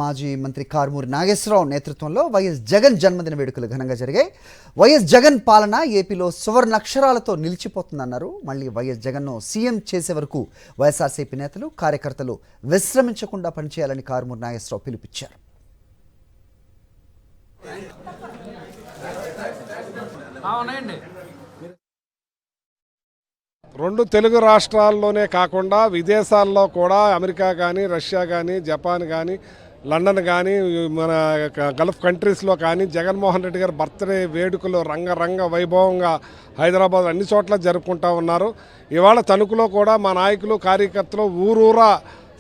మాజీ మంత్రి కారుమూరి నాగేశ్వరరావు నేతృత్వంలో వైఎస్ జగన్ జన్మదిన వేడుకలు ఘనంగా జరిగాయి. వైఎస్ జగన్ పాలన ఏపీలో సువర్ణాక్షరాలతో నిలిచిపోతుందన్నారు. మళ్ళీ వైఎస్ జగన్ను సీఎం చేసే వరకు వైఎస్ఆర్సీపీ నేతలు కార్యకర్తలు విశ్రమించకుండా పనిచేయాలని కారుమూరి నాగేశ్వరరావు పిలుపునిచ్చారు. రెండు తెలుగు రాష్ట్రాల్లోనే కాకుండా విదేశాల్లో కూడా అమెరికా కానీ, రష్యా కానీ, జపాన్ కానీ, లండన్ కానీ, మన గల్ఫ్ కంట్రీస్లో కానీ జగన్మోహన్ రెడ్డి గారి బర్త్డే వేడుకలు రంగరంగ వైభవంగా హైదరాబాద్ అన్ని చోట్ల జరుపుకుంటూ ఉన్నారు. ఇవాళ తణుకులో కూడా మా నాయకులు కార్యకర్తలు ఊరూరా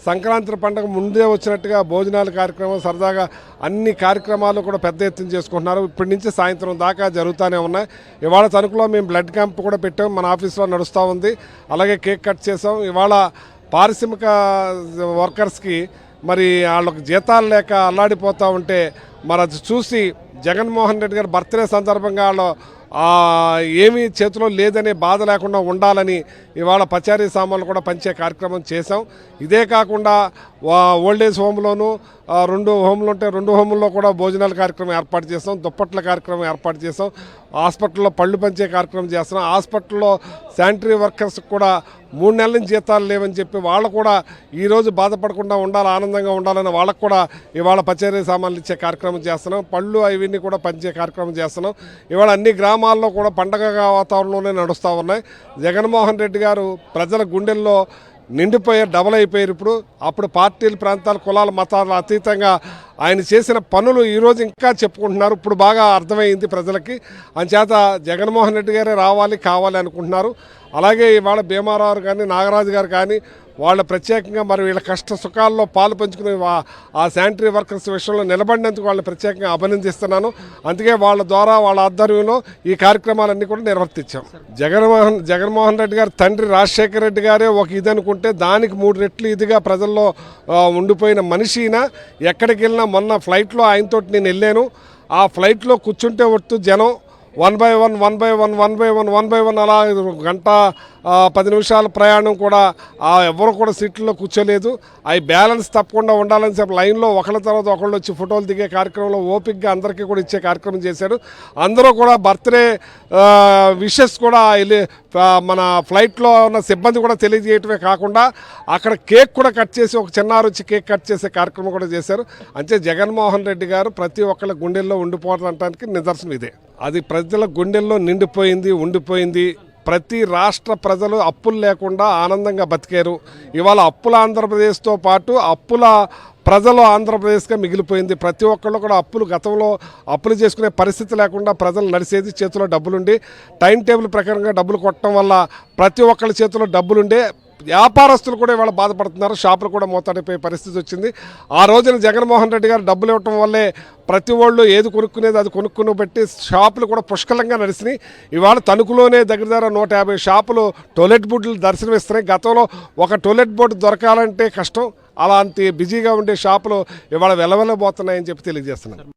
సంక్రాంతి పండుగ ముందే వచ్చినట్టుగా భోజనాల కార్యక్రమం సరదాగా అన్ని కార్యక్రమాలు కూడా పెద్ద ఎత్తున చేసుకుంటున్నారు. ఇప్పటి నుంచి సాయంత్రం దాకా జరుగుతూనే ఉన్నాయి. ఇవాళ తణుకులో మేము బ్లడ్ క్యాంప్ కూడా పెట్టాం, మన ఆఫీస్లో నడుస్తూ ఉంది. అలాగే కేక్ కట్ చేసాం. ఇవాళ పారిశ్రామిక వర్కర్స్కి మరి వాళ్ళకి జీతాలు లేక అల్లాడిపోతూ ఉంటే మరి అది చూసి జగన్మోహన్ రెడ్డి గారి బర్త్డే సందర్భంగా వాళ్ళు ఏమీ చేతిలో లేదనే బాధ లేకుండా ఉండాలని ఇవాళ పచారీ సామాన్లు కూడా పంచే కార్యక్రమం చేసాం. ఇదే కాకుండా ఓల్డేజ్ హోమ్లోనూ 2 హోమ్లు ఉంటే 2 హోముల్లో కూడా భోజనాల కార్యక్రమం ఏర్పాటు చేస్తాం, దుప్పట్ల కార్యక్రమం ఏర్పాటు చేసాం, హాస్పిటల్లో పళ్ళు పంచే కార్యక్రమం చేస్తున్నాం. హాస్పిటల్లో శానిటరీ వర్కర్స్కి కూడా 3 నెలల నుంచి జీతాలు లేవని చెప్పి వాళ్ళు కూడా ఈరోజు బాధపడకుండా ఉండాలి, ఆనందంగా ఉండాలని వాళ్ళకు కూడా ఇవాళ పచారీ సామాన్లు ఇచ్చే కార్యక్రమం చేస్తున్నాం. పళ్ళు అవన్నీ కూడా పంచే కార్యక్రమం చేస్తున్నాం. ఇవాళ అన్ని గ్రామాల్లో కూడా పండగ వాతావరణంలోనే నడుస్తూ ఉన్నాయి. జగన్మోహన్ రెడ్డి గారు ప్రజల గుండెల్లో నిండిపోయారు, డబల్ అయిపోయారు. అప్పుడు పార్టీలు, ప్రాంతాలు, కులాలు, మతాలు అతీతంగా ఆయన చేసిన పనులు ఈరోజు ఇంకా చెప్పుకుంటున్నారు. ఇప్పుడు బాగా అర్థమైంది ప్రజలకి. అంచేత జగన్మోహన్ రెడ్డి గారే రావాలి, కావాలి అనుకుంటున్నారు. అలాగే ఇవాళ భీమారావు కానీ, నాగరాజు గారు కానీ వాళ్ళ ప్రత్యేకంగా మరి వీళ్ళ కష్ట సుఖాల్లో పాలు పంచుకునే ఆ శానిటరీ వర్కర్స్ విషయంలో నిలబడినందుకు వాళ్ళని ప్రత్యేకంగా అభినందిస్తున్నాను. అందుకే వాళ్ళ ద్వారా, వాళ్ళ ఆధ్వర్యంలో ఈ కార్యక్రమాలన్నీ కూడా నిర్వర్తించాం. జగన్మోహన్ రెడ్డి గారి తండ్రి రాజశేఖర రెడ్డి గారే ఒక ఇది అనుకుంటే దానికి 3 రెట్లు ఇదిగా ప్రజల్లో ఉండిపోయిన మనిషిన ఎక్కడికి వెళ్ళినా మొన్న ఫ్లైట్లో ఆయనతో నేను వెళ్ళాను. ఆ ఫ్లైట్లో కూర్చుంటే ఒట్టు జనం 1 by 1 అలా గంట 10 నిమిషాల ప్రయాణం కూడా ఎవరు కూడా సీట్లలో కూర్చోలేదు. అవి బ్యాలెన్స్ తప్పకుండా ఉండాలని చెప్పి లైన్లో ఒకళ్ళ తర్వాత ఒకళ్ళు వచ్చి ఫోటోలు దిగే కార్యక్రమంలో ఓపిక్గా అందరికీ కూడా ఇచ్చే కార్యక్రమం చేశాడు. అందరూ కూడా బర్త్డే విషెస్ కూడా మన ఫ్లైట్లో ఉన్న సిబ్బంది కూడా తెలియజేయటమే కాకుండా అక్కడ కేక్ కూడా కట్ చేసి ఒక చిన్నారు వచ్చి కేక్ కట్ చేసే కార్యక్రమం కూడా చేశారు. అంటే జగన్మోహన్ రెడ్డి గారు ప్రతి ఒక్కళ్ళ గుండెల్లో ఉండిపోవడానికి నిదర్శనం ఇదే. అది ప్రజల గుండెల్లో నిండిపోయింది, ఉండిపోయింది. ప్రతి రాష్ట్ర ప్రజలు అప్పులు లేకుండా ఆనందంగా బతికారు. ఇవాళ అప్పుల ఆంధ్రప్రదేశ్తో పాటు అప్పుల ప్రజలు ఆంధ్రప్రదేశ్గా మిగిలిపోయింది. ప్రతి ఒక్కళ్ళు కూడా గతంలో అప్పులు చేసుకునే పరిస్థితి లేకుండా ప్రజలు నడిచేది, చేతిలో డబ్బులుండి టైం టేబుల్ ప్రకారంగా డబ్బులు కొట్టడం వల్ల ప్రతి ఒక్కళ్ళ చేతిలో డబ్బులుండే వ్యాపారస్తులు కూడా ఇవాళ బాధపడుతున్నారు. షాపులు కూడా మూతడిపోయే పరిస్థితి వచ్చింది. ఆ రోజున జగన్మోహన్ రెడ్డి గారు డబ్బులు ఇవ్వటం వల్లే ప్రతి వాళ్ళు ఏది కొనుక్కునేది అది కొనుక్కుని బట్టి షాపులు కూడా పుష్కలంగా నడిచినాయి. ఇవాళ తణుకులోనే దగ్గర 150 షాపులు టోయిలెట్ బోర్డులు దర్శనమిస్తున్నాయి. గతంలో ఒక టోయిలెట్ బోర్డు దొరకాలంటే కష్టం. అలాంటి బిజీగా ఉండే షాపులు ఇవాళ వెలవెలబోతున్నాయని చెప్పి తెలియజేస్తున్నాను.